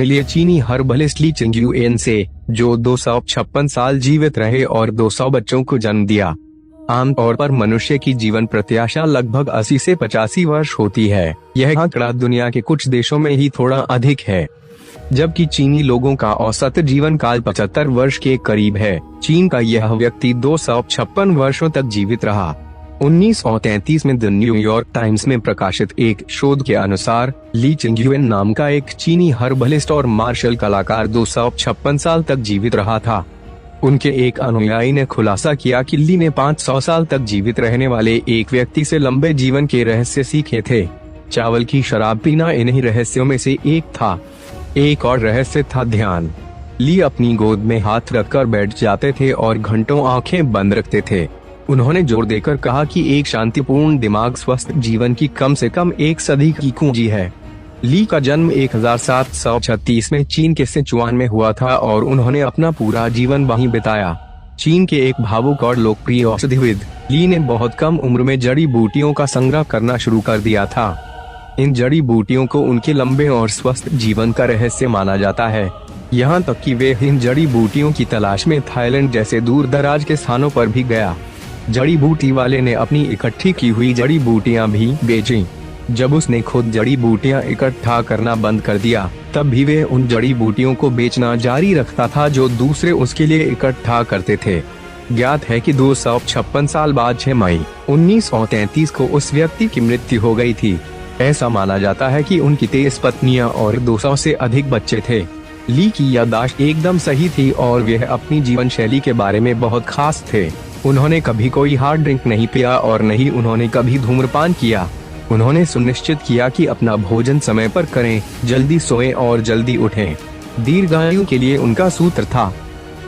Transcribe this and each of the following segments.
मिले चीनी हर्बलिस्ट ली चिंगयुएन से, जो 256 साल जीवित रहे और 200 बच्चों को जन्म दिया। आमतौर पर मनुष्य की जीवन प्रत्याशा लगभग 80 से 85 वर्ष होती है। यह आंकड़ा दुनिया के कुछ देशों में ही थोड़ा अधिक है, जबकि चीनी लोगों का औसत जीवन काल 75 वर्ष के करीब है। चीन का यह व्यक्ति 256 वर्षों तक जीवित रहा। 1933 में द न्यूयॉर्क टाइम्स में प्रकाशित एक शोध के अनुसार ली चिंगयुएन नाम का एक चीनी हर्बलिस्ट और मार्शल कलाकार 256 साल तक जीवित रहा था। उनके एक अनुयायी ने खुलासा किया कि ली ने 500 साल तक जीवित रहने वाले एक व्यक्ति से लंबे जीवन के रहस्य सीखे थे। चावल की शराब पीना इन्हीं रहस्यों में से एक था। एक और रहस्य था ध्यान। ली अपनी गोद में हाथ रखकर बैठ जाते थे और घंटों आंखें बंद रखते थे। उन्होंने जोर देकर कहा कि एक शांतिपूर्ण दिमाग स्वस्थ जीवन की कम से कम एक सदी की कुंजी है। ली का जन्म 1736 में चीन के सिचुआन में हुआ था और उन्होंने अपना पूरा जीवन वहीं बिताया। चीन के एक भावुक और लोकप्रिय औषधिविद, ली ने बहुत कम उम्र में जड़ी बूटियों का संग्रह करना शुरू कर दिया था। इन जड़ी बूटियों को उनके लंबे और स्वस्थ जीवन का रहस्य माना जाता है। यहाँ तक कि वे इन जड़ी बूटियों की तलाश में थाईलैंड जैसे दूर दराज के स्थानों पर भी गया। जड़ी बूटी वाले ने अपनी इकट्ठी की हुई जड़ी बूटियां भी बेची। जब उसने खुद जड़ी बूटियां इकट्ठा करना बंद कर दिया, तब भी वे उन जड़ी बूटियों को बेचना जारी रखता था जो दूसरे उसके लिए इकट्ठा करते थे। ज्ञात है कि 256 साल बाद 6 मई 1933 को उस व्यक्ति की मृत्यु हो गई थी। ऐसा माना जाता है कि उनकी 23 पत्नियां और 200 से अधिक बच्चे थे। ली की याददाश्त एकदम सही थी और वे अपनी जीवन शैली के बारे में बहुत खास थे। उन्होंने कभी कोई हार्ड ड्रिंक नहीं पिया और न ही उन्होंने कभी धूम्रपान किया। उन्होंने सुनिश्चित किया कि अपना भोजन समय पर करें, जल्दी सोएं और जल्दी उठें। दीर्घायु के लिए उनका सूत्र था,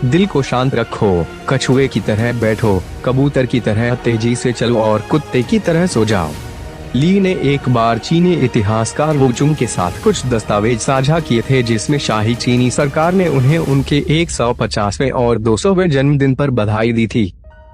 दिल को शांत रखो, कछुए की तरह बैठो, कबूतर की तरह तेजी से चलो और कुत्ते की तरह सो जाओ। ली ने एक बार चीनी इतिहासकार वो चुंग के साथ कुछ दस्तावेज साझा किए थे जिसमें शाही चीनी सरकार ने उन्हें उनके 150वें और 200वें जन्मदिन पर बधाई दी थी।